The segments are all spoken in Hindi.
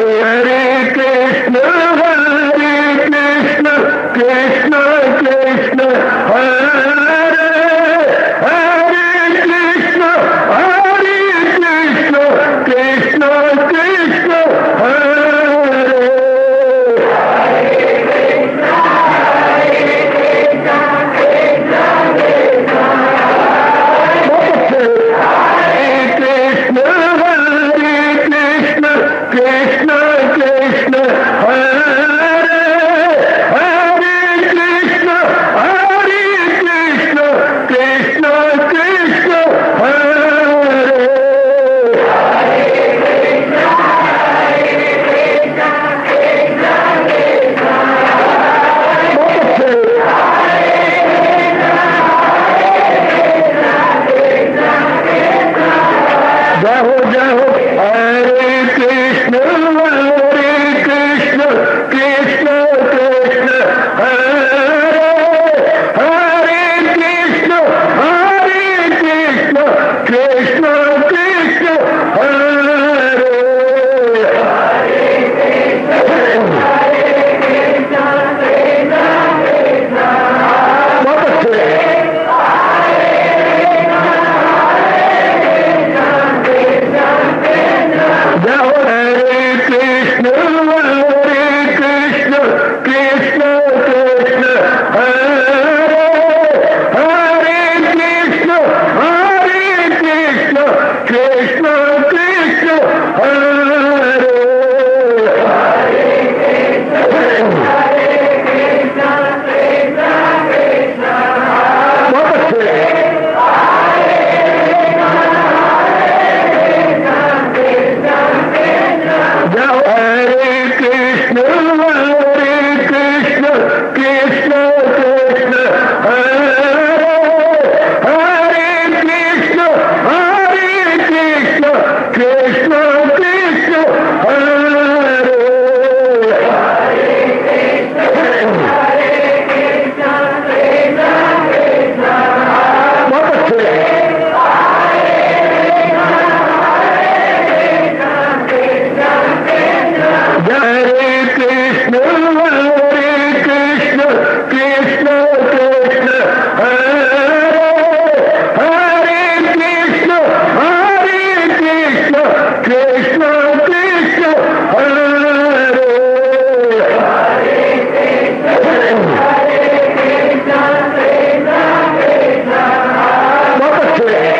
हरे कृष्ण कृष्ण कृष्ण हरे हरे कृष्ण कृष्ण कृष्ण हरे कृष्ण कृष्ण हरे हरे कृष्ण कृष्ण कृष्ण हरे जय हो हरे कृष्ण कृष्ण कृष्ण हरे हरे कृष्ण कृष्ण कृष्ण हरे बहुत अच्छे जय हो हरे कृष्ण कृष्ण कृष्ण हरे हरे कृष्ण कृष्ण कृष्ण हरे बहुत अच्छे जय हो हरे कृष्ण कृष्ण कृष्ण हरे हरे कृष्ण कृष्ण कृष्ण हरे बहुत अच्छे हरे कृष्ण कृष्ण हरे हरे कृष्ण कृष्ण कृष्ण हरे बहुत अच्छे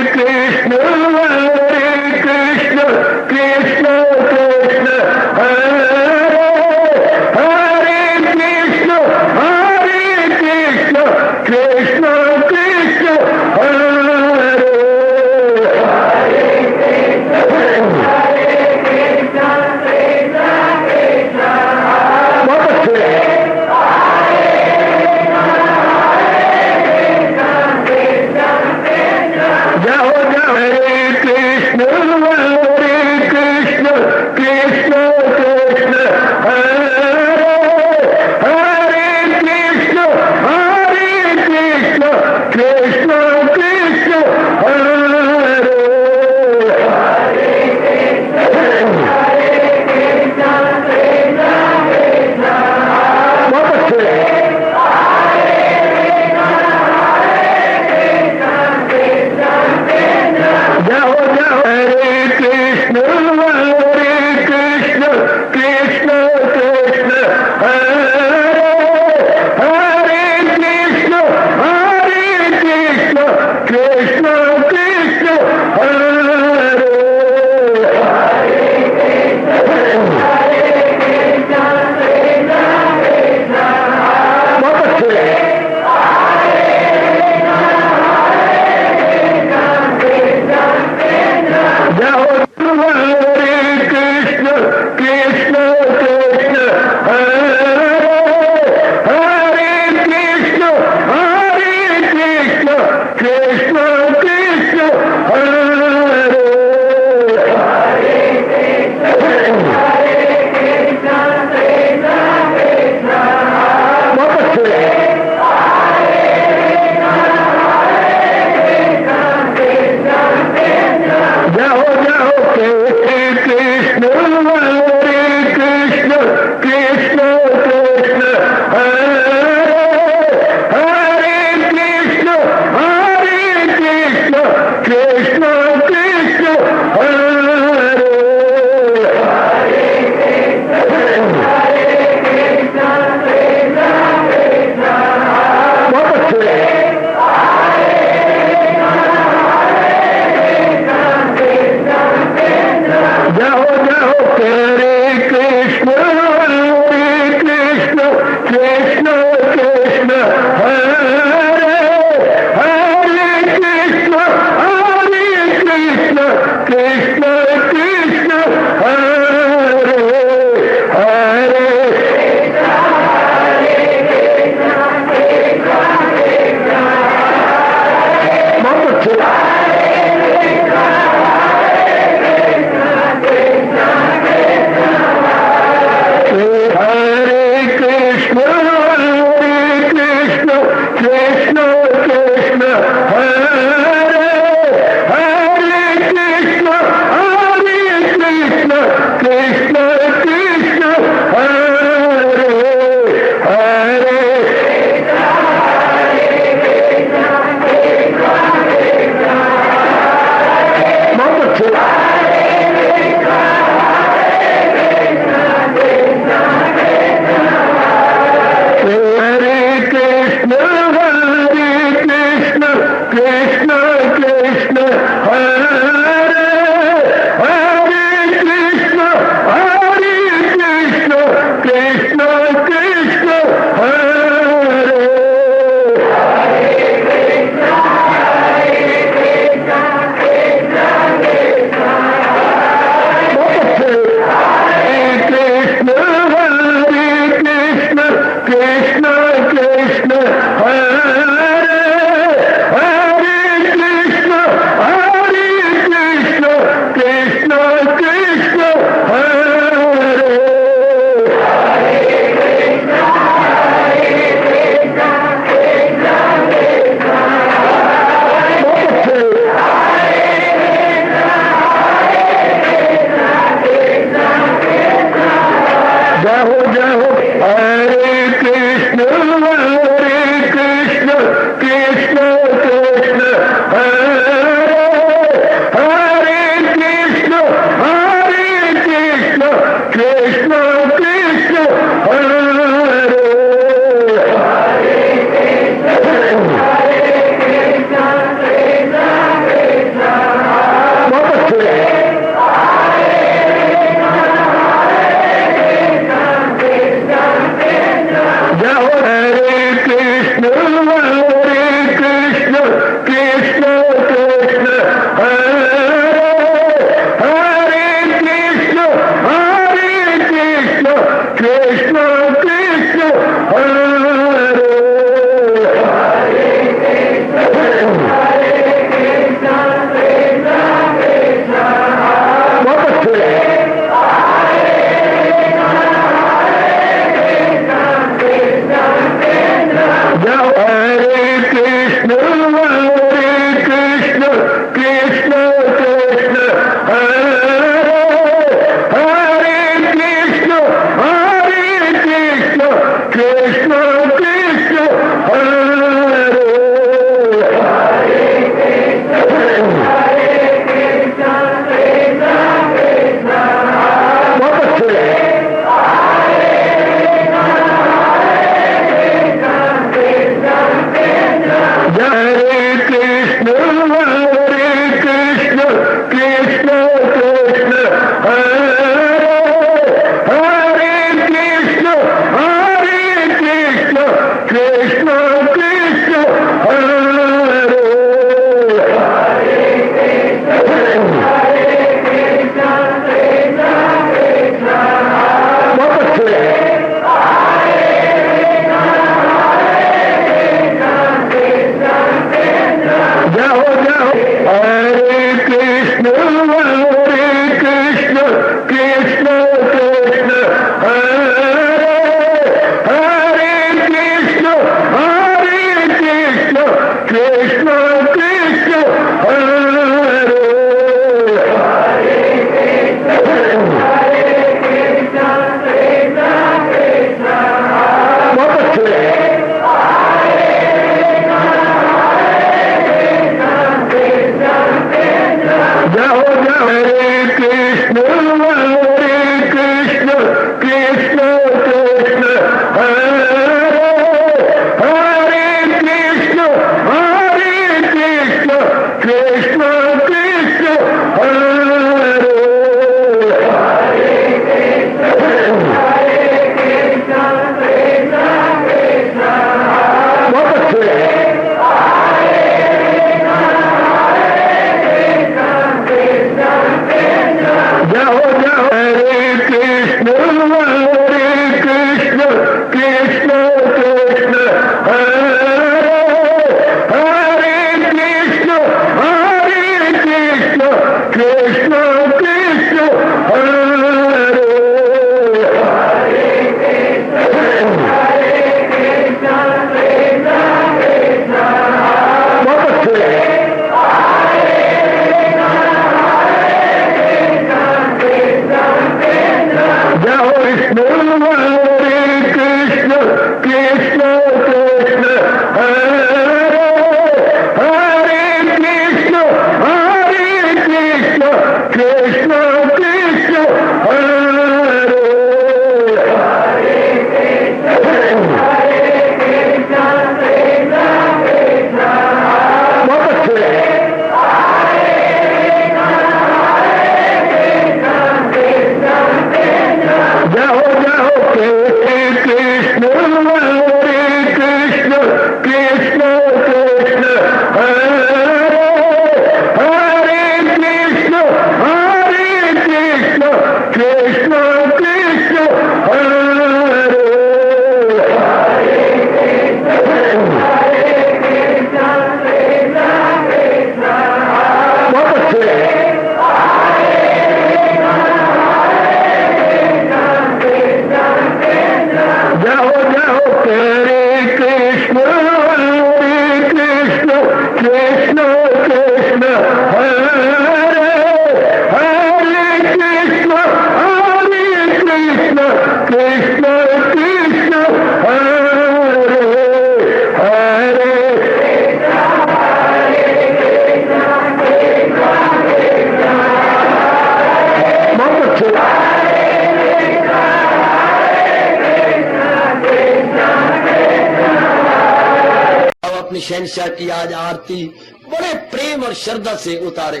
शहंशाह की आज आरती बड़े प्रेम और श्रद्धा से उतारे।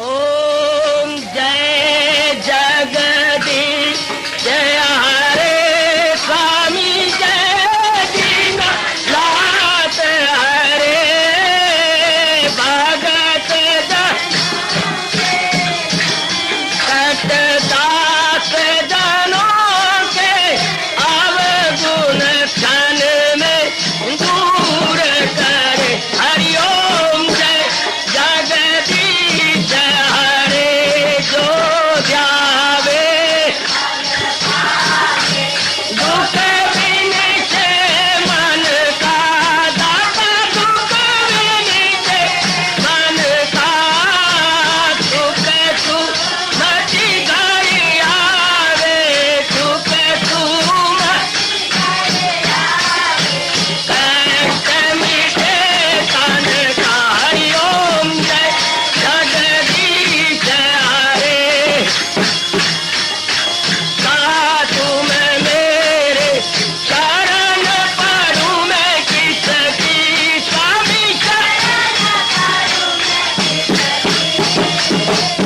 ओम जय जगदीश जय हरे स्वामी जय दीनानाथ हरे भगत दास जनों के अवगुण क्षण में दूर करे। हरिओम जय जगदीश हरे जो ध्यावे दुख विनिचे मन का दाता दुख विनिचे मन का सुख तू मची घड़ी आवे सुख तू कष्ट मिटे तन का। हरिओम जय जगदीश हरे तुम मेरे शरण पड़ूं मैं किसकी स्वामी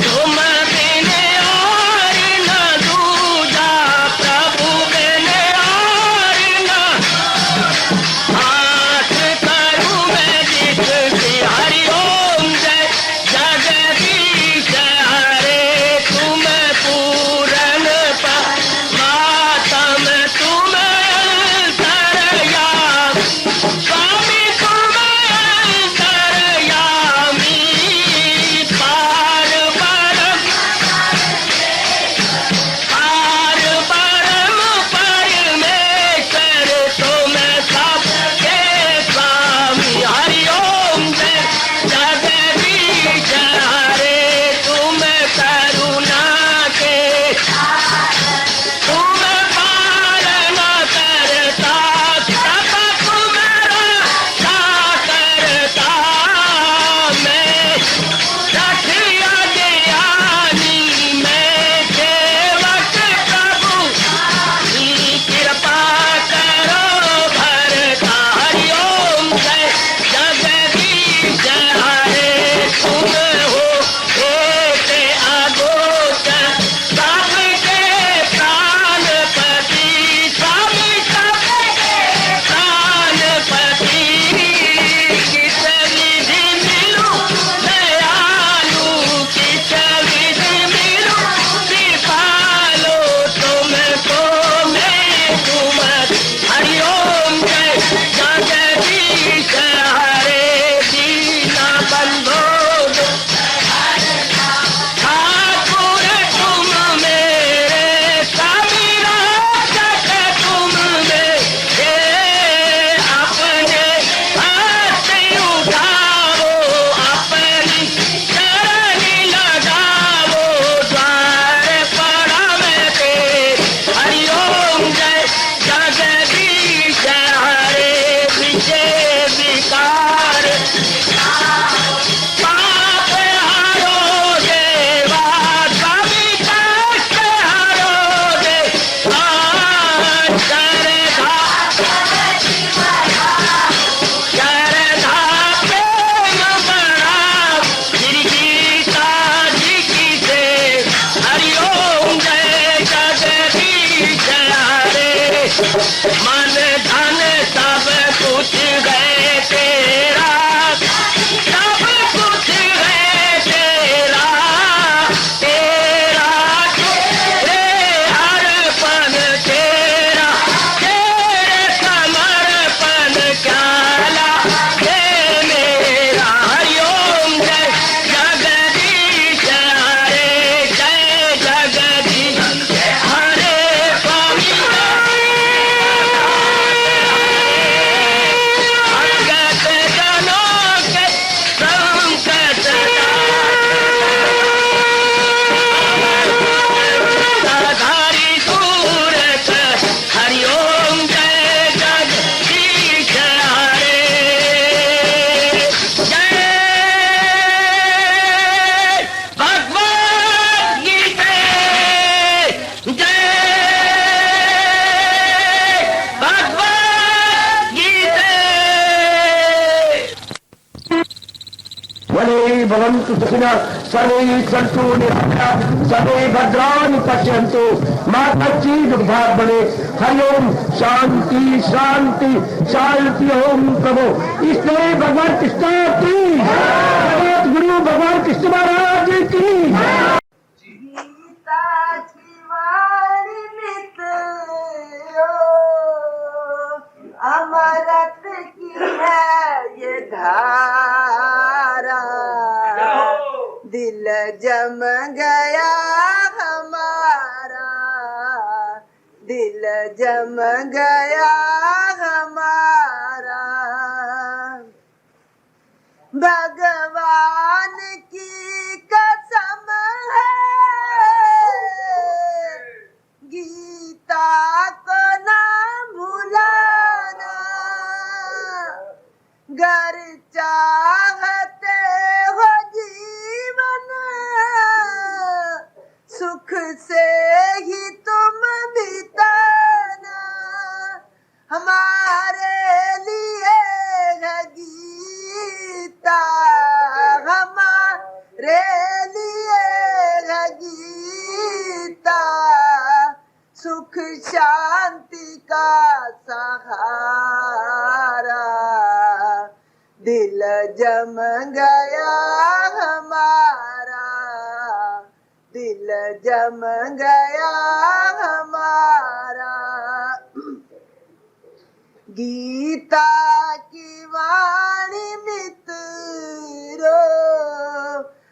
तुम बिन और न दूजा प्रभु बिन और न हाथ करूं मैं जिसकी। हरिओम जय जगदीश हरे तुम पूरन मातम तुम अंतरयामी स्वामी तुम अंतरयामी पार परम परमेश्वर तुम सबके स्वामी। हरिओम जय जगदीश हरे तुम करुणा के तुम पालन करता सब तुम रक्षा करता। मैं रखिया ज्ञानी मैं सेवक प्रभु की कृपा करो भरता। हरिओम जय जगदीश हरे तुम हो एक अगोचर सबके प्राणपति स्वामी सबके प्राणपति। किस विधि मिलूं दयालु किस विधि मिलूं कृपालु तुमको मैं तुम। हरिओम जय जगदीश हरे दीना बंधो ठाकुर तुम मेरे स्वामी रक्षक तुम मेरे अपने हाथ उठाओ अपनी चरणी लगाओ द्वार पड़ा मैं तेरे। हरिओम जय जगदीश हरे विजय विकार पाप हरो देवा स्वामी कष्ट हरो देवा श्रद्धा प्रेम बढ़ाओ श्री गीता जी की से। हरिओम जय जगदीश हरे मन धन सब कुछ है तेरा सब कुछ है तेरा तेरा तेरे अर्पण तेरा तेरे समर्पण क्या हे मेरा। हरिओम जय जगदीश हरे जय जगदीश हरे स्वामी भवन्तु सुखिनः सर्वे सन्तु निरामयाः सर्वे भद्राणि पश्यन्तु मा कश्चित् दुर्भाग् भवेत् हरि ओम शांति शांति शांति ओम प्रभु इसलिए भगवान कृष्ण की जगत गुरु भगवान कृष्ण महाराज की गीता की वाणी मित्रो अमृत की है ये धारा दिल जम गया हमारा दिल जम गया हमारा भगवान की कसम है गीता को ना भुलाना गर चाहते हो जीवन सुख से ही तुम बिताना हमारे लिए है गीता हमारे लिए है गीता सुख शांति का सहारा दिल जम गया हमारा दिल जम गया हमारा गीता की वाणी मित्रो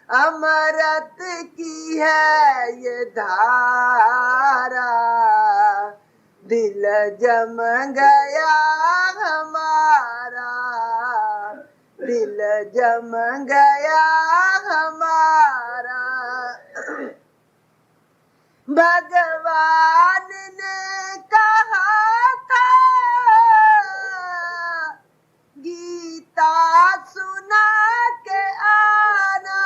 अमृत की है ये धारा दिल जम गया हमारा दिल जम गया हमारा भगवान ने कहा था गीता सुना के आना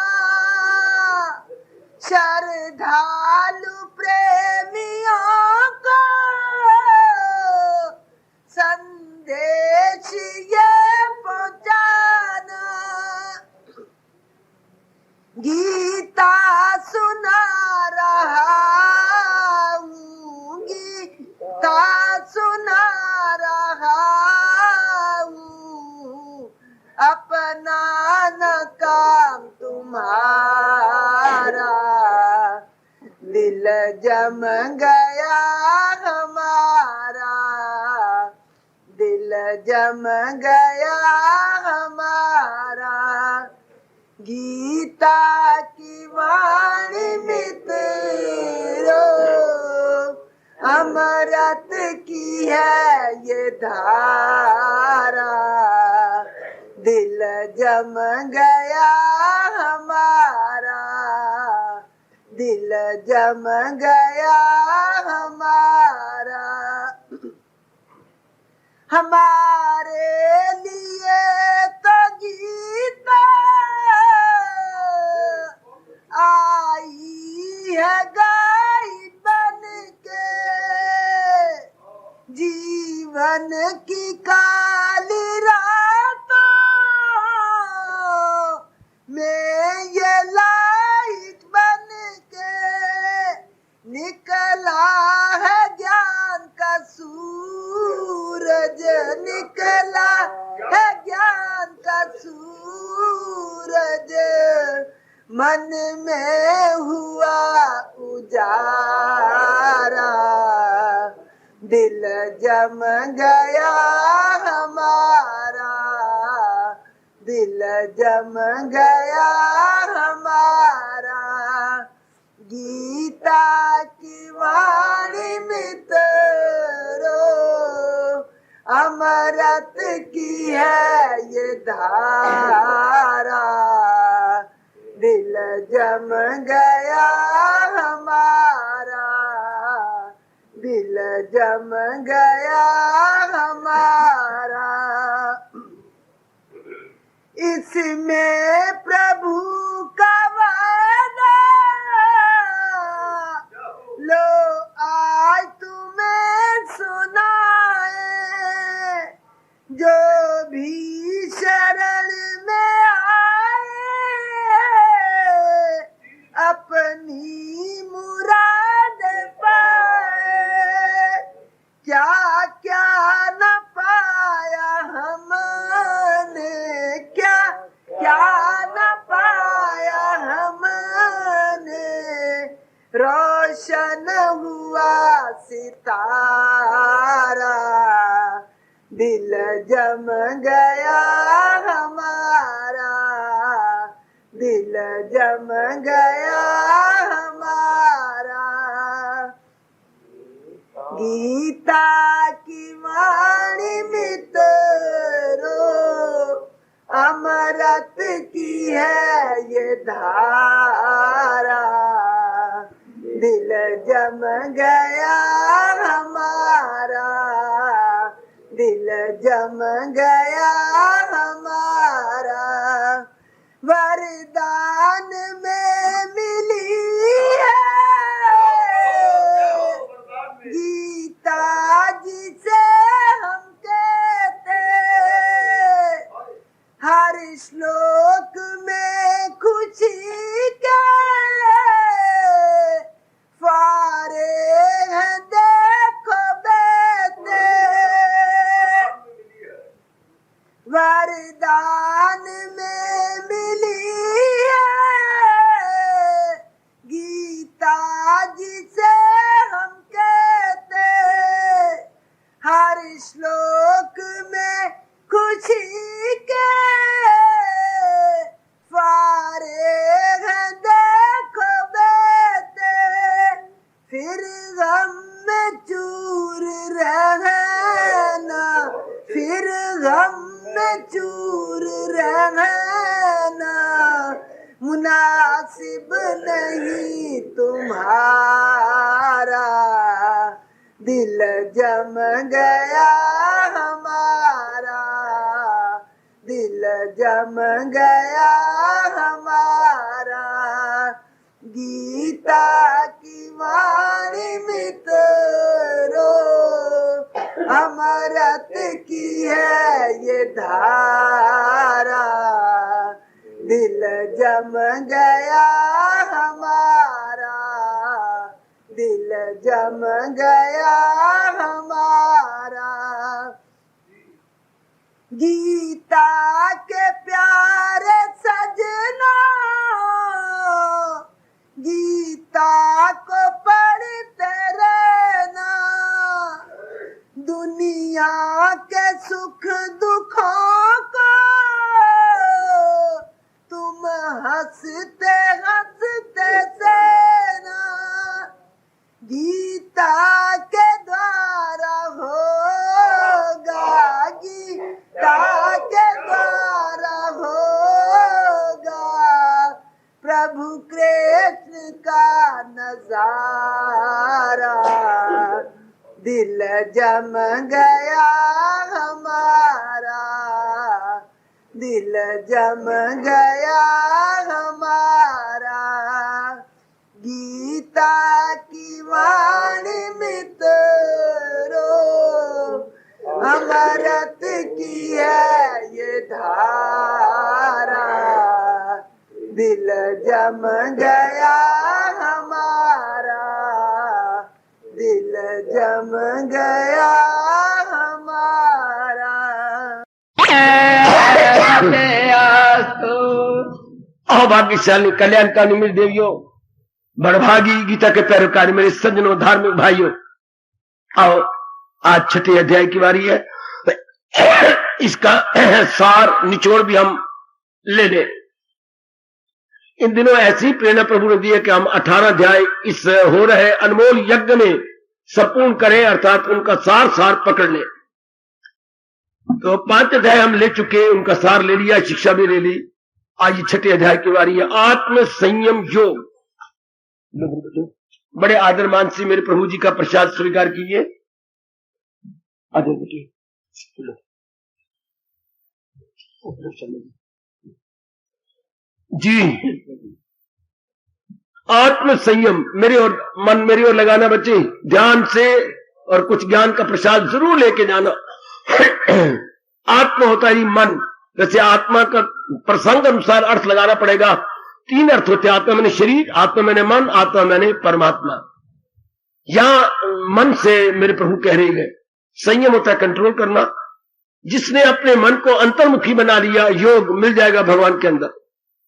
श्रद्धालु प्रेमियों को संदेश ये पहुंचाना गीता सुना रहा हूँ गीता सुना रहा हूँ अपना न काम तुम्हारा दिल जम गया हमारा दिल जम गया हमारा गीता की वाणी मित्रो अमृत की है ये धारा दिल जम गया हमारा दिल जम गया हमारा हमारे लिए तो गीता आई है गाइड बन के जीवन की काली रातों में ये लाइट बन के निकला है ज्ञान का सूरज निकला है ज्ञान का सूरज मन में हुआ उजारा दिल जम गया हमारा दिल जम गया हमारा गीता की वाणी मित्रो अमृत की है ये धारा दिल जम गया हमारा दिल जम गया हमारा इसमें प्रभु का वादा लो आज तुम्हें सुनाए जो भी शरण में आए तारा, दिल जम गया हमारा, दिल जम गया हमारा। गीता की वाणी मित्रों, अमृत की है ये धारा, दिल जम गया हमारा, दिल जम गया हमारा। वरदान में मिली है गीता जिसे हम कहते, हर श्लोक में खुशी के फारे हैं देखो बेटे। वरदान में मिली है गीता जिसे हम कहते, हर श्लोक में खुशी के फारे हैं देखो बेटे। फिर गम में चूर रहना, फिर गम में चूर रहना, मुनासिब नहीं तुम्हारा, दिल जम गया हमारा, दिल जम गया हमारा। गीता की वाणी मित्रों, अमृत की है ये धारा, दिल जम गया हमारा, दिल जम गया हमारा। गीता के प्यारे सजना, गीता को पढ़ते रहना, दुनिया के सुख दुखों को तुम हंसते हंसते सहना। गीता के द्वारा होगा, गीता के द्वारा होगा प्रभु कृष्ण का नजारा, दिल जम गया हमारा, दिल जम गया हमारा। गीता की वाणी मित्रों, अमृत की है ये धारा, दिल जम गया हमारा, दिल जम गया हमारा। आओ भाग्यशाली कल्याणकारी मेरी देवियों, बड़भागी गीता के पैरोकारी मेरे सज्जनों धार्मिक भाइयों, आओ आज छठे अध्याय की बारी है। इसका सार निचोड़ भी हम ले लें। इन दिनों ऐसी प्रेरणा प्रभु ने दी है कि हम 18 अध्याय इस हो रहे अनमोल यज्ञ में संपूर्ण करें, अर्थात उनका सार पकड़ लें। तो 5 अध्याय हम ले चुके, उनका सार ले लिया, शिक्षा भी ले ली। आज छठे अध्याय की बारी है, आत्म संयम योग। बड़े आदर मान से मेरे प्रभु जी का प्रसाद स्वीकार कीजिए। आदर बेटे जी। आत्म संयम मेरे और मन मेरी ओर लगाना बच्चे, ध्यान से, और कुछ ज्ञान का प्रसाद जरूर लेके जाना। आत्मा होता है मन, जैसे आत्मा का प्रसंग अनुसार अर्थ लगाना पड़ेगा। 3 अर्थ होते हैं, आत्मा मैंने शरीर, आत्मा मैंने मन, आत्मा मैंने परमात्मा। यहां मन से मेरे प्रभु कह रहे हैं संयम होता है कंट्रोल करना। जिसने अपने मन को अंतर्मुखी बना लिया, योग मिल जाएगा भगवान के अंदर।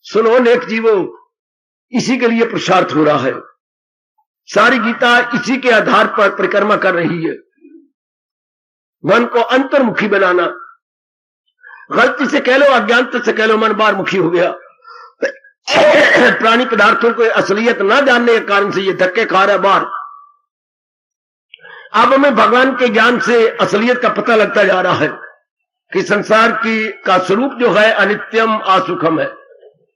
सुनो नेक जीवो, इसी के लिए पुरुषार्थ हो रहा है। सारी गीता इसी के आधार पर परिक्रमा कर रही है। मन को अंतर्मुखी बनाना, गलती से कह लो, अज्ञानता से कह लो, मन बाहरमुखी हो गया। प्राणी पदार्थों को असलियत ना जानने के कारण से ये धक्के खा रहा है बाहर। अब हमें भगवान के ज्ञान से असलियत का पता लगता जा रहा है कि संसार का स्वरूप जो है अनित्यम असुखम है।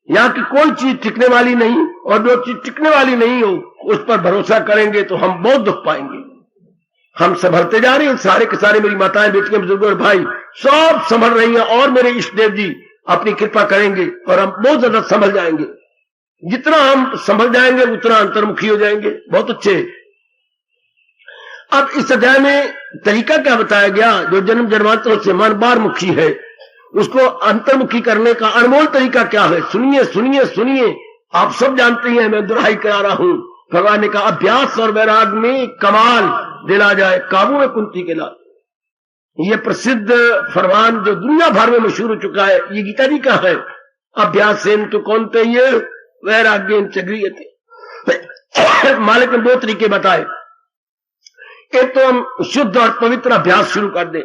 यहाँ की कोई चीज टिकने वाली नहीं, और जो चीज टिकने वाली नहीं हो उस पर भरोसा करेंगे तो हम बहुत दुख पाएंगे। हम संभलते जा रहे हैं, सारे के सारे मेरी माताएं, बेटियां, बुजुर्ग और भाई सब संभल रही हैं, और मेरे इष्ट देव जी अपनी कृपा करेंगे और हम बहुत ज्यादा संभल जाएंगे। जितना हम संभल जाएंगे उतना अंतर्मुखी हो जाएंगे। बहुत अच्छे। अब इस अध्याय में तरीका क्या बताया गया? जो जन्म जन्मांतरों से मन बाहरमुखी है उसको अंतर्मुखी करने का अनमोल तरीका क्या है? सुनिए सुनिए सुनिए। आप सब जानते हैं, मैं दुहाई करा रहा हूं। भगवान ने कहा अभ्यास और वैराग में कमाल दिला जाए, काबू में कुंती के लाल। ये प्रसिद्ध फरमान जो दुनिया भर में मशहूर हो चुका है, ये गीता जी का है। अभ्यासेन तो कौनते ये वैराग्येन च गृह्यते। मालिक ने दो तरीके बताए। एक तो हम शुद्ध और पवित्र अभ्यास शुरू कर दें।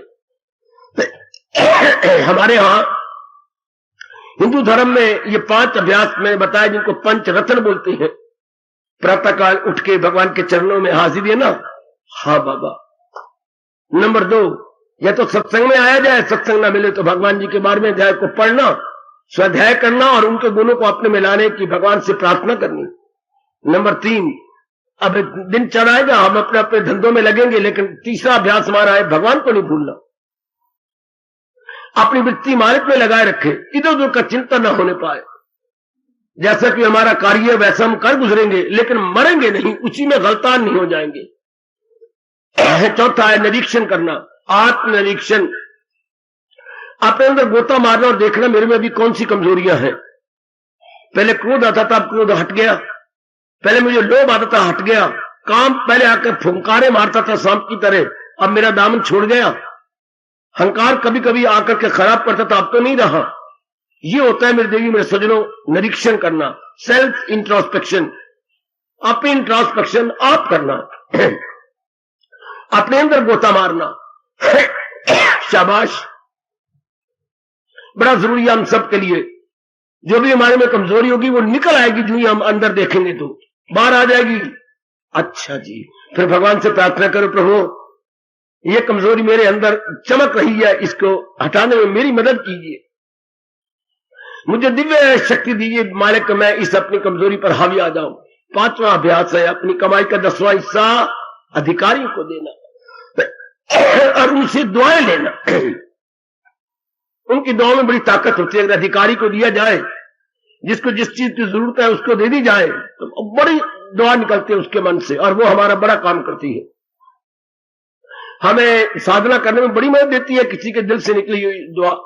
हमारे यहां हिंदू धर्म में ये 5 अभ्यास मैंने बताया जिनको पंच रत्न बोलते हैं। प्रातःकाल उठ के भगवान के चरणों में हाजिर है ना, हाँ बाबा। नंबर 2, या तो सत्संग में आया जाए, सत्संग ना मिले तो भगवान जी के बारे में अध्याय को पढ़ना, स्वाध्याय करना और उनके गुणों को अपने में लाने की भगवान से प्रार्थना करनी। नंबर 3, अब दिन चढ़ाएगा, हम अपने अपने धंधों में लगेंगे, लेकिन तीसरा अभ्यास हमारा है भगवान को नहीं भूलना। अपनी वृत्ति मालिक में लगाए रखे, इधर उधर का चिंता न होने पाए। जैसा कि हमारा कार्य वैसा हम कर गुजरेंगे, लेकिन मरेंगे नहीं, उसी में गलतान नहीं हो जाएंगे। चौथा है निरीक्षण करना, आत्मनिरीक्षण। अपने अंदर गोता मारना और देखना मेरे में अभी कौन सी कमजोरियां हैं। पहले क्रोध आता था, अब क्रोध हट गया। पहले मुझे लोभ आता था, हट गया। काम पहले आकर फुंकारे मारता था सांप की तरह, अब मेरा दामन छोड़ गया। हंकार कभी कभी आकर के खराब करता था, अब तो नहीं रहा। ये होता है मेरे देवी मेरे सज्जनों निरीक्षण करना, सेल्फ इंट्रोस्पेक्शन। अपनी इंट्रोस्पेक्शन आप करना, अपने अंदर गोता मारना। शाबाश, बड़ा जरूरी है हम सब के लिए। जो भी हमारे में कमजोरी होगी वो निकल आएगी, जो ही हम अंदर देखेंगे तो बाहर आ जाएगी। अच्छा जी, फिर भगवान से प्रार्थना करो, प्रभु ये कमजोरी मेरे अंदर चमक रही है, इसको हटाने में मेरी मदद कीजिए, मुझे दिव्य शक्ति दीजिए मालिक, मैं इस अपनी कमजोरी पर हावी आ जाऊं। 5वां अभ्यास है अपनी कमाई का 10वां हिस्सा अधिकारियों को देना और उनसे दुआएं लेना। उनकी दुआओं में बड़ी ताकत होती है। अगर अधिकारी को दिया जाए, जिसको जिस चीज की जरूरत है उसको दे दी जाए, तो बड़ी दुआ निकलती है उसके मन से, और वो हमारा बड़ा काम करती है। हमें साधना करने में बड़ी मदद देती है किसी के दिल से निकली हुई दुआ।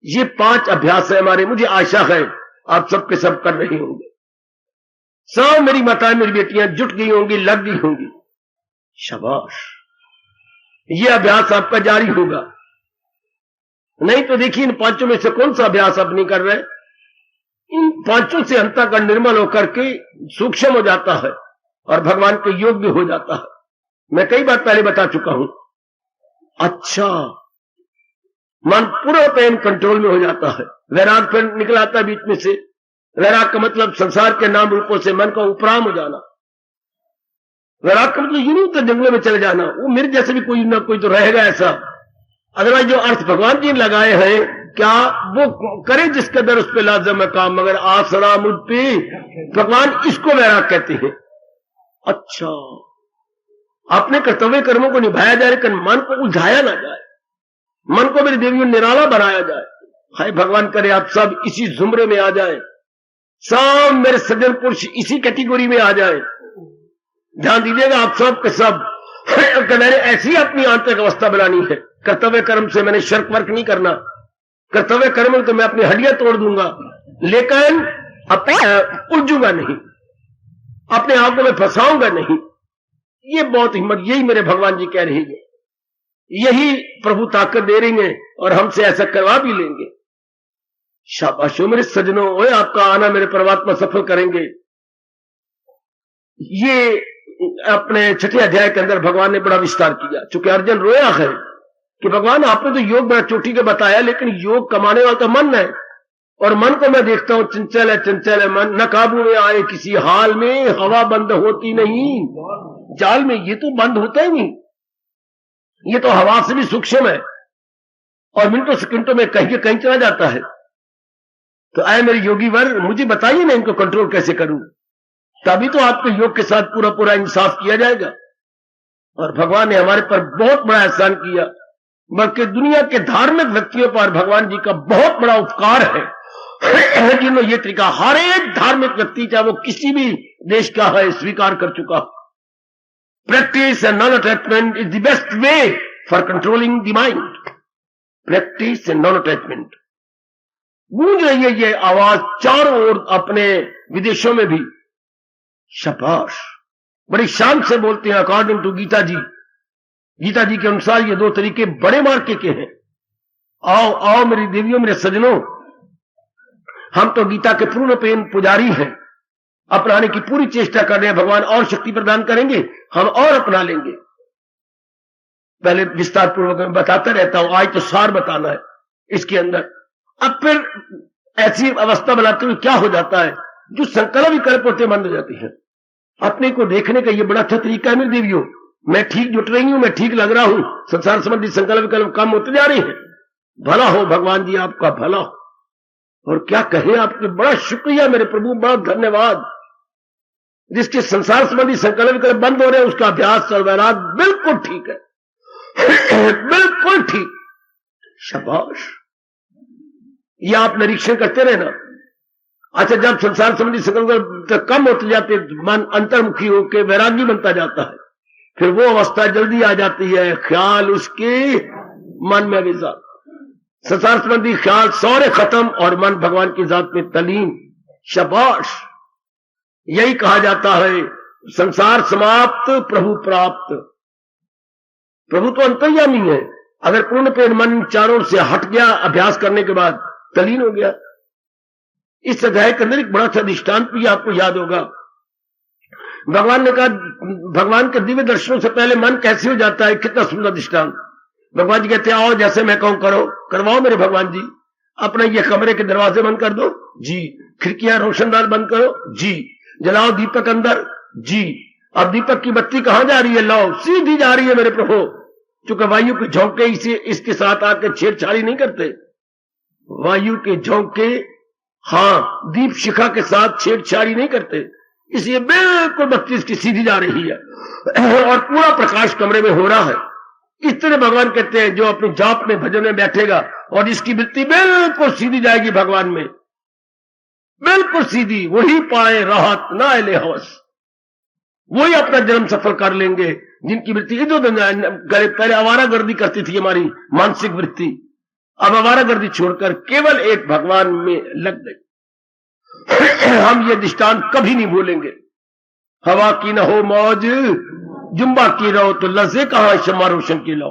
ये 5 अभ्यास है हमारे। मुझे आशा है आप सबके सब कर रही होंगे। सब मेरी माताएं, मेरी बेटियां जुट गई होंगी, लग गई होंगी। शाबाश, ये अभ्यास आपका जारी होगा। नहीं तो देखिए इन 5 में से कौन सा अभ्यास आप नहीं कर रहे। इन 5 से अंतःकरण निर्मल होकर के सूक्ष्म हो जाता है और भगवान के योग्य हो जाता है। मैं कई बार पहले बता चुका हूं। अच्छा, मन पूरा पेन कंट्रोल में हो जाता है। वैराग फिर निकल आता है बीच में से। वैराग का मतलब संसार के नाम रूपों से मन का उपराम हो जाना। वैराग का मतलब यूं नहीं तो जंगलों में चले जाना, वो मेरे जैसे भी कोई ना कोई तो रहेगा ऐसा। अदरवाइज जो अर्थ भगवान जी ने लगाए हैं, क्या वो करे जिसके दर उस पर लाजम है काम, मगर आसरा मुझ पे, भगवान इसको वैराग कहते हैं। अच्छा, अपने कर्तव्य कर्मों को निभाया जाए, लेकिन मन को उलझाया ना जाए, मन को मेरी देवियों निराला बनाया जाए। हाय भगवान करे आप सब इसी जुमरे में आ जाए, सब मेरे सज्जन पुरुष इसी कैटेगरी में आ जाए। ध्यान दीजिएगा आप सब के सब। मैंने ऐसी अपनी आंतरिक अवस्था बनानी है। कर्तव्य कर्म से मैंने शर्क वर्क नहीं करना। कर्तव्य कर्म में तो मैं अपनी हड्डियां तोड़ दूंगा, लेकिन उलझूंगा नहीं, अपने आप को मैं फंसाऊंगा नहीं। ये बहुत हिम्मत, यही मेरे भगवान जी कह रही है, यही प्रभु ताकत दे रही है और हमसे ऐसा करवा भी लेंगे। शाबाश हो मेरे सज्जनों, ओए आपका आना मेरे परमात्मा सफल करेंगे। ये अपने छठे अध्याय के अंदर भगवान ने बड़ा विस्तार किया। चूंकि अर्जुन रोया है कि भगवान आपने तो योग बड़ा चोटी के बताया, लेकिन योग कमाने वाला तो मन है, और मन को मैं देखता हूं चंचल है मन, न काबू में आए किसी हाल में, हवा बंद होती नहीं जाल में। ये तो बंद होता ही नहीं, ये तो हवा से भी सूक्ष्म है और मिनटों सेकंडों में कहीं के कहीं चला जाता है। तो आए मेरे योगी वर, मुझे बताइए मैं इनको कंट्रोल कैसे करूं, तभी तो आपके योग के साथ पूरा पूरा इंसाफ किया जाएगा। और भगवान ने हमारे पर बहुत बड़ा एहसान किया, बल्कि दुनिया के धार्मिक व्यक्तियों पर भगवान जी का बहुत बड़ा उपकार है जिन्होंने ये तरीका हर एक धार्मिक व्यक्ति चाहे वो किसी भी देश का है स्वीकार कर चुका। Practice and non attachment is the best way for controlling the mind. Practice and non attachment. गूंज रही है ये आवाज चारों ओर, अपने विदेशों में भी। शाबाश, बड़ी शान से बोलते हैं अकॉर्डिंग टू गीता जी। गीता जी के अनुसार ये दो तरीके बड़े मार्के के हैं। आओ आओ मेरी देवियों, मेरे सजनों, हम तो गीता के पूर्ण प्रेम पुजारी हैं, अपनाने की पूरी चेष्टा कर रहे हैं। भगवान और शक्ति प्रदान करेंगे, हम और अपना लेंगे। पहले विस्तार पूर्वक मैं बताता रहता हूं, आज तो सार बताना है इसके अंदर। अब फिर ऐसी अवस्था बनाते हुए क्या हो जाता है, जो संकल्प विकल्प होते बंद हो जाती है। अपने को देखने का ये बड़ा अच्छा तरीका है मेरी देवियों। मैं ठीक जुट रही हूं, मैं ठीक लग रहा हूं, संसार संबंधी संकल्प विकल्प कम होते जा रहे हैं। भला हो भगवान जी, आपका भला हो। और क्या कहें आपके, बड़ा शुक्रिया मेरे प्रभु, बड़ा धन्यवाद। जिसके संसार संबंधी संकल्प विकल्प बंद हो रहे हैं, उसका अभ्यास और वैराग बिल्कुल ठीक है बिल्कुल ठीक। शाबाश, ये आप निरीक्षण करते रहे ना। अच्छा, जब संसार संबंधी संकल्प कम होते जाते, मन अंतर्मुखी होकर वैरागी बनता जाता है, फिर वो अवस्था जल्दी आ जाती है, ख्याल उसके मन में भी जाता, संसार संबंधी ख्याल सारे खत्म और मन भगवान की जात में तलीन। शाबाश, यही कहा जाता है संसार समाप्त प्रभु प्राप्त। प्रभु तो अंतर्यामी है। अगर पूर्ण प्रेम मन चारों से हट गया, अभ्यास करने के बाद तलीन हो गया। इस अध्याय के अंदर एक बड़ा सा दृष्टांत भी आपको याद होगा। भगवान ने कहा, भगवान के दिव्य दर्शनों से पहले मन कैसे हो जाता है, कितना सुंदर दृष्टांत। भगवान जी कहते हैं, आओ जैसे मैं कहूं करो, करवाओ मेरे भगवान जी। अपने ये कमरे के दरवाजे बंद कर दो जी, खिड़कियां रोशनदार बंद करो जी, जलाओ दीपक अंदर जी। अब दीपक की बत्ती कहां जा रही है, लाओ, सीधी जा रही है मेरे प्रभु। चूंकि वायु के झोंके इसे इसके साथ आके छेड़छाड़ी नहीं करते। वायु के झोंके, हाँ, दीप शिखा के साथ छेड़छाड़ी नहीं करते, इसलिए बिल्कुल बत्ती इसकी सीधी जा रही है और पूरा प्रकाश कमरे में हो रहा है। इस तरह भगवान कहते हैं, जो अपनी जाप में भजन में बैठेगा और इसकी वृत्ति बिल्कुल सीधी जाएगी भगवान में, बिल्कुल सीधी, वही पाए राहत ना ले हवस, वही अपना जन्म सफल कर लेंगे। जिनकी वृत्ति इधर उधर, पहले आवारागर्दी करती थी हमारी मानसिक वृत्ति, अब आवारागर्दी छोड़कर केवल एक भगवान में लग गई। हम ये दृष्टांत कभी नहीं भूलेंगे। हवा की न हो मौज, जुम्बा की रहो तो लज़े कहां शम्मा रोशन की लो।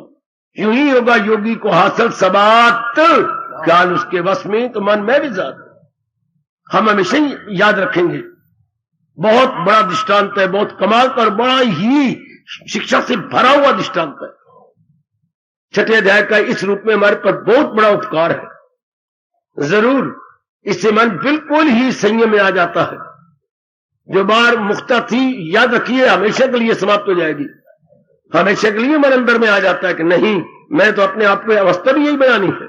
यूं ही होगा योगी को हासिल सबात, ख्याल उसके वश में तो मन में भी जात। हम हमेशा ही याद रखेंगे। बहुत बड़ा दृष्टांत है, बहुत कमाल का और बड़ा ही शिक्षा से भरा हुआ दृष्टांत है। छठे अध्याय का इस रूप में हमारे पर बहुत बड़ा उपकार है। जरूर इससे मन बिल्कुल ही संयम में आ जाता है। जो बार मुख्ता थी, याद रखिए, हमेशा के लिए समाप्त हो जाएगी। हमेशा के लिए मन अंदर में आ जाता है कि नहीं, मैं तो अपने आप को अवस्था भी यही बनानी है।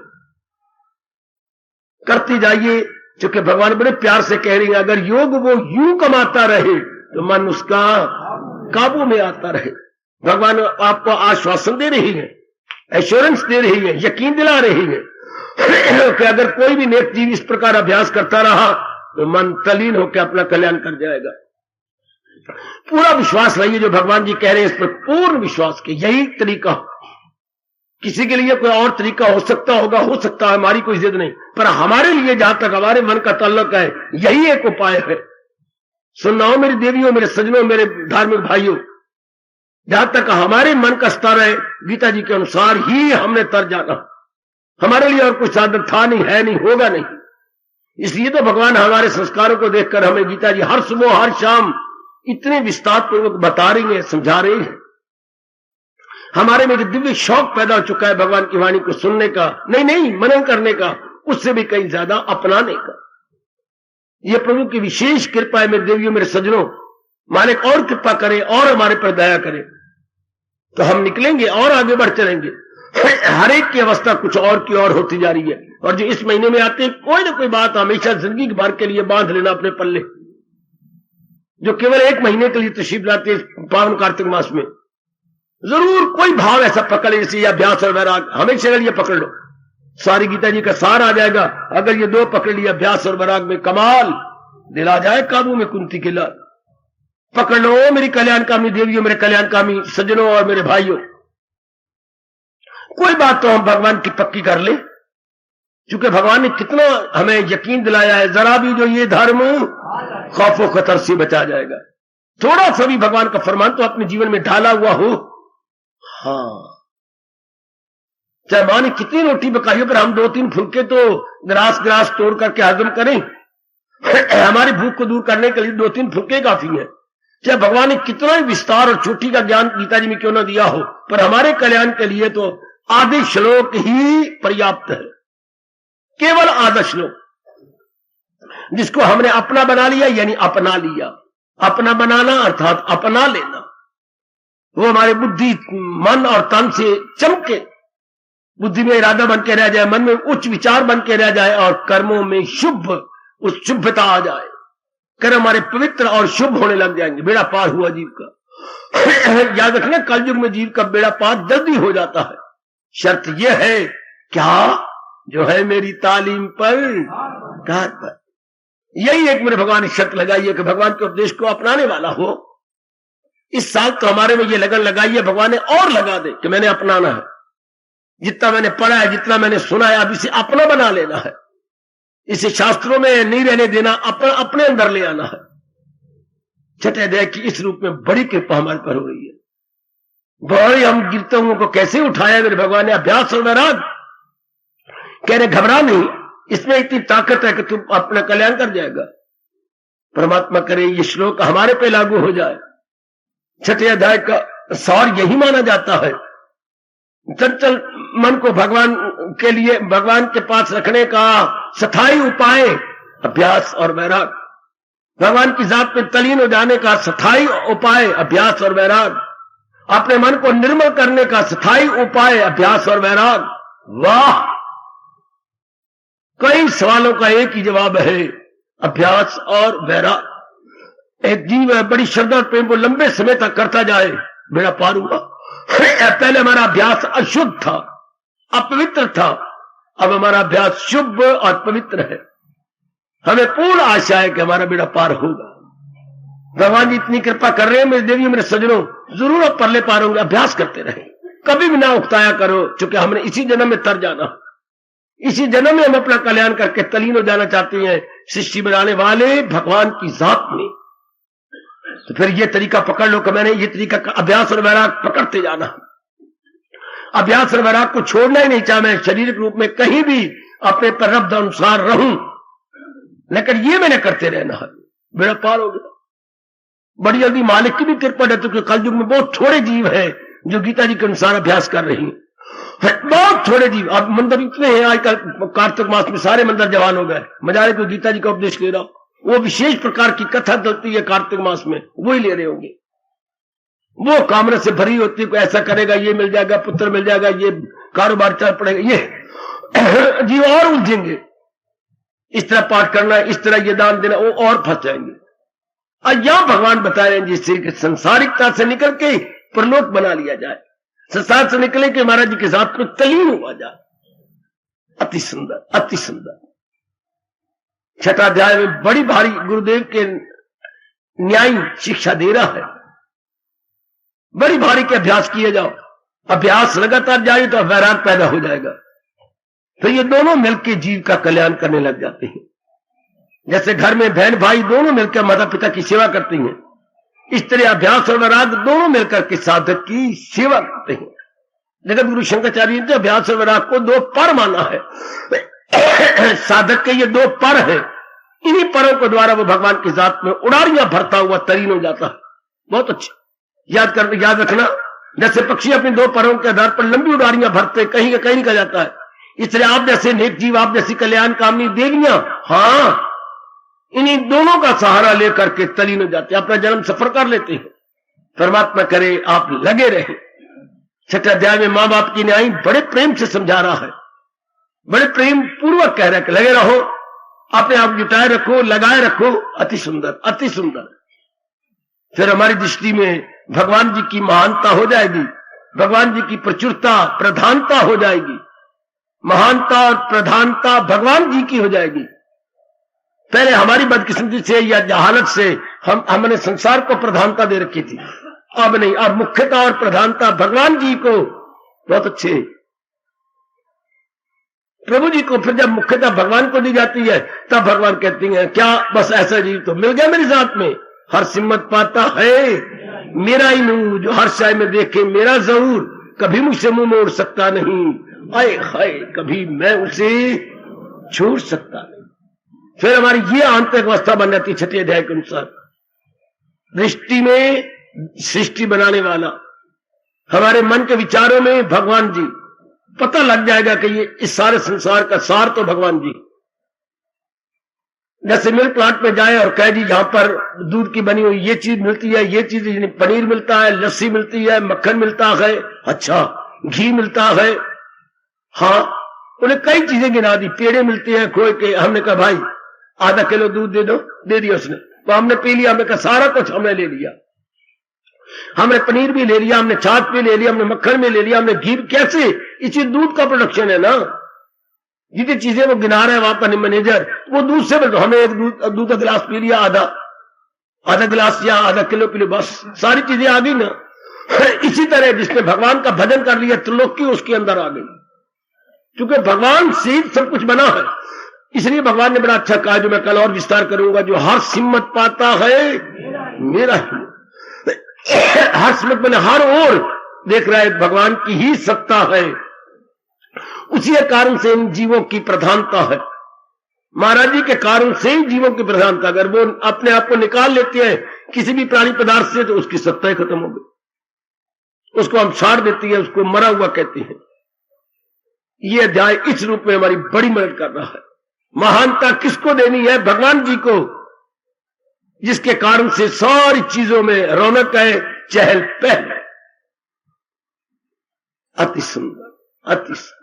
करती जाइए, क्योंकि भगवान बड़े प्यार से कह रही है, अगर योग वो यूं कमाता रहे तो मन उसका काबू में आता रहे। भगवान आपको आश्वासन दे रही है, एश्योरेंस दे रही है, यकीन दिला रही है कि अगर कोई भी नेक जीव इस प्रकार अभ्यास करता रहा तो मन तलीन होकर अपना कल्याण कर जाएगा। पूरा विश्वास रहिए, जो भगवान जी कह रहे हैं इस पर पूर्ण विश्वास के। यही तरीका, किसी के लिए कोई और तरीका हो सकता होगा, हो सकता है, हमारी कोई जिद नहीं, पर हमारे लिए जहां तक हमारे मन का ताल्लुक है, यही एक उपाय है। सुनाओ मेरी देवियों, मेरे सजनों, मेरे धार्मिक भाइयों, जहां तक हमारे मन का स्तर है, गीता जी के अनुसार ही हमने तर जाना। हमारे लिए और कुछ साधन था नहीं, है नहीं, होगा नहीं। इसलिए तो भगवान हमारे संस्कारों को देखकर हमें गीता जी हर सुबह हर शाम इतने विस्तार पूर्वक बता रही हैं, समझा रही हैं। हमारे में दिव्य शौक पैदा हो चुका है भगवान की वाणी को सुनने का, नहीं मनन करने का, उससे भी कहीं ज्यादा अपनाने का। यह प्रभु की विशेष कृपा है मेरे देवियों, मेरे सज्जनों। मालिक और कृपा करे और हमारे पर दया करे तो हम निकलेंगे और आगे बढ़ चलेंगे। हर एक की अवस्था कुछ और की और होती जा रही है, और जो इस महीने में आते हैं कोई ना कोई बात हमेशा जिंदगी भर के लिए बांध लेना अपने पल्ले। जो केवल एक महीने के लिए तशरीफ लाते हैं पावन कार्तिक मास में, जरूर कोई भाव ऐसा पकड़, जैसे अभ्यास और वैराग, हमेशा अगर ये पकड़ लो सारी गीता जी का सार आ जाएगा। अगर ये दो पकड़ लिया अभ्यास और वैराग में, कमाल, दिल आ जाए काबू में कुंती के लाल। पकड़ लो मेरी कल्याणकामी देवियों, मेरे कल्याणकामी सज्जनों और मेरे भाइयों। कोई बात तो हम भगवान की पक्की कर ले, क्योंकि भगवान ने कितना हमें यकीन दिलाया है, जरा भी जो ये धर्म खौफो खतर से बचा जाएगा। थोड़ा सा भी भगवान का फरमान तो अपने जीवन में ढाला हुआ हो। हाँ, चाहे मां ने कितनी रोटी पकाई हो, पर हम 2-3 फुलके तो ग्रास तोड़ करके हजम करें। हमारी भूख को दूर करने के लिए 2-3 फुलके काफी है। चाहे भगवान ने कितना ही विस्तार और चोटी का ज्ञान गीता जी में क्यों ना दिया हो, पर हमारे कल्याण के लिए तो आधे श्लोक ही पर्याप्त है, केवल आधा श्लोक, जिसको हमने अपना बना लिया, यानी अपना लिया। अपना बनाना अर्थात अपना लेना, वो हमारे बुद्धि, मन और तन से चमके, बुद्धि में इरादा बन के रह जाए, मन में उच्च विचार बन के रह जाए, और कर्मों में शुभ, उस शुभता आ जाए। कर्म हमारे पवित्र और शुभ होने लग जाएंगे। बेड़ा पार हुआ जीव का। याद रखना, कलयुग में जीव का बेड़ा पार जल्दी हो जाता है। शर्त यह है क्या, जो है मेरी तालीम पर कार पर। यही एक मेरे भगवान ने शर्त लगाई है कि भगवान के उपदेश को अपनाने वाला हो। इस साल तो हमारे में ये लगन लगाई है, भगवान ने और लगा दे कि मैंने अपनाना है। जितना मैंने पढ़ा है, जितना मैंने सुना है, अब इसे अपना बना लेना है। इसे शास्त्रों में नहीं रहने देना, अपने अंदर ले आना है। छठे अध्याय की इस रूप में बड़ी कृपा हमारे पर हो रही है। बड़ी हम गिरते हुए को कैसे उठाया मेरे भगवान ने। अभ्यास और वैराग कह रहे घबरा नहीं, इसमें इतनी ताकत है कि तुम अपना कल्याण कर जाएगा। परमात्मा करे ये श्लोक हमारे पे लागू हो जाए। छठे अध्याय का सार यही माना जाता है। चंचल मन को भगवान के लिए, भगवान के पास रखने का स्थायी उपाय अभ्यास और वैराग। भगवान की जात में तलीन हो जाने का स्थायी उपाय अभ्यास और वैराग। अपने मन को निर्मल करने का स्थायी उपाय अभ्यास और वैराग। वाह, कई सवालों का एक ही जवाब है, अभ्यास और वैराग। एक जीव है, बड़ी श्रद्धा और प्रेम को लंबे समय तक करता जाए, बेड़ा पार हुआ। पहले हमारा अभ्यास अशुद्ध था, अपवित्र था, अब हमारा अभ्यास शुभ और पवित्र है। हमें पूर्ण आशा है कि हमारा बेड़ा पार होगा। भगवान जी इतनी कृपा कर रहे हैं मेरे देवी, मेरे सज्जनों, जरूर आप परले पार होंगे। अभ्यास करते रहे, कभी भी ना उकताया करो, क्योंकि हमने इसी जन्म में तर जाना। इसी जन्म में हम अपना कल्याण करके तलीन हो जाना चाहते हैं सृष्टि बनाने वाले भगवान की जात में। तो फिर ये तरीका पकड़ लो कि मैंने ये तरीका अभ्यास और वैराग पकड़ते जाना। अभ्यास और वैराग को छोड़ना ही नहीं, चाहे मैं शारीरिक रूप में कहीं भी अपने प्रारब्ध अनुसार रहूं, लेकिन ये मैंने करते रहना है, बेड़ा पार हो गया। बड़ी जल्दी मालिक की भी कृपा है, क्योंकि कलयुग में बहुत थोड़े जीव हैं जो गीता जी के अनुसार अभ्यास कर रही हैं। बहुत थोड़े जीव। अब मंदिर इतने हैं आजकल, कार्तिक मास में सारे मंदिर जवान हो गए। मजारे को गीता जी का उपदेश ले रहा हूं, वो विशेष प्रकार की कथा चलती है कार्तिक मास में, वो ही ले रहे होंगे। वो कामना से भरी होती है, कोई ऐसा करेगा ये मिल जाएगा, पुत्र मिल जाएगा, ये कारोबार चल पड़ेगा, ये जीव और उलझेंगे। इस तरह पाठ करना, इस तरह ये दान देना, वो और फंस जाएंगे। और यहां भगवान बता रहे हैं जिससे संसारिकता से निकल के परलोक बना लिया जाए, संसार से निकले के महाराज जी के साथ में तलीन हुआ जाए। अति सुंदर, अति सुंदर। छठा अध्याय में बड़ी भारी गुरुदेव के न्याय शिक्षा दे रहा है। बड़ी भारी के अभ्यास किए जाओ, अभ्यास लगातार जाए तो वैराग पैदा हो जाएगा। तो ये दोनों मिलकर जीव का कल्याण करने लग जाते हैं। जैसे घर में बहन भाई दोनों मिलकर माता पिता की सेवा करती हैं, इस तरह अभ्यास और वैराग दोनों मिलकर के साधक की सेवा करते हैं। जगत गुरु शंकराचार्य ने अभ्यास और वैराग को 2 पर माना है। साधक के ये 2 पर है, इन्हीं परों के द्वारा वो भगवान की जात में उड़ारियां भरता हुआ तरीन हो जाता है। बहुत अच्छा, याद रखना, जैसे पक्षी अपनी दो परों के आधार पर लंबी उड़ारियां भरते, कहीं का कहीं निकल जाता है, इसलिए आप जैसे नेक जीव, आप जैसी कल्याण कामनी देवियां, हाँ, इन्हीं दोनों का सहारा लेकर के तलीन हो जाते, अपना जन्म सफर कर लेते हैं। परमात्मा करे आप लगे रहे। छठे अध्याय में मां बाप की न्याय बड़े प्रेम से समझा रहा है, बड़े प्रेम पूर्वक कह रहा है कि लगे रहो, अपने आप जुटाए रखो, लगाए रखो। अति सुंदर, अति सुंदर। फिर हमारी दृष्टि में भगवान जी की महानता हो जाएगी, भगवान जी की प्रचुरता, प्रधानता हो जाएगी। महानता और प्रधानता भगवान जी की हो जाएगी। पहले हमारी बदकिस्मती से या जहालत से हमने संसार को प्रधानता दे रखी थी, अब नहीं, अब मुख्यता और प्रधानता भगवान जी को। बहुत अच्छे, प्रभु जी को फिर जब मुख्यता भगवान को दी जाती है, तब भगवान कहती हैं क्या बस ऐसा जीव तो मिल गया मेरे साथ में, हर सिम्मत पाता है मेरा ही नूर, जो हर शाय में देखे मेरा जरूर, कभी मुझसे मुंह मोड़ सकता नहीं, आए हाय कभी मैं उसे छोड़ सकता नहीं। फिर हमारी ये आंतरिक अवस्था बन जाती, छठे अध्याय के अनुसार। दृष्टि में सृष्टि बनाने वाला, हमारे मन के विचारों में भगवान जी, पता लग जाएगा कि ये इस सारे संसार का सार तो भगवान जी। जैसे मिल्क प्लांट में जाए और कह दी जहां पर दूध की बनी हुई ये चीज मिलती है, ये चीज, पनीर मिलता है, लस्सी मिलती है, मक्खन मिलता है, अच्छा घी मिलता है, हाँ, उन्हें कई चीजें गिना दी, पेड़े मिलते हैं खोए के। हमने कहा भाई आधा किलो दूध दे दो, दे दिया उसने, तो हमने पी लिया। हमने कहा सारा कुछ हमने ले लिया, हमने पनीर भी ले लिया, हमने छाछ भी ले लिया, हमने मक्खन भी ले लिया, हमने घी। कैसे? इसी दूध का प्रोडक्शन है ना, जितनी चीजें वो गिना रहे हैं वहां पर मैनेजर, वो दूध से बोलते, हमें एक दूध का गिलास पी लिया, आधा गिलास या आधा किलो पी लिया, बस सारी चीजें आ गई ना। इसी तरह जिसने भगवान का भजन कर लिया, त्रिलोकी उसके अंदर आ गई, क्योंकि भगवान से सब कुछ बना है। इसलिए भगवान ने बड़ा अच्छा कहा, जो मैं कल और विस्तार करूंगा, जो हर सिम्मत पाता है मेरा ही, हर सिम्मत मैंने हर ओर देख रहा है, भगवान की ही सत्ता है। उसी कारण से इन जीवों की प्रधानता है, महाराज जी के कारण से इन जीवों की प्रधानता। अगर वो अपने आप को निकाल लेते हैं किसी भी प्राणी पदार्थ से, तो उसकी सत्ता ही खत्म हो गई, उसको हम छाड़ देती है, उसको मरा हुआ कहते हैं। ये अध्याय इस रूप में हमारी बड़ी मदद कर रहा है। महानता किसको देनी है? भगवान जी को, जिसके कारण से सारी चीजों में रौनक है, चहल पहल है। अति सुंदर, अति सुंदर।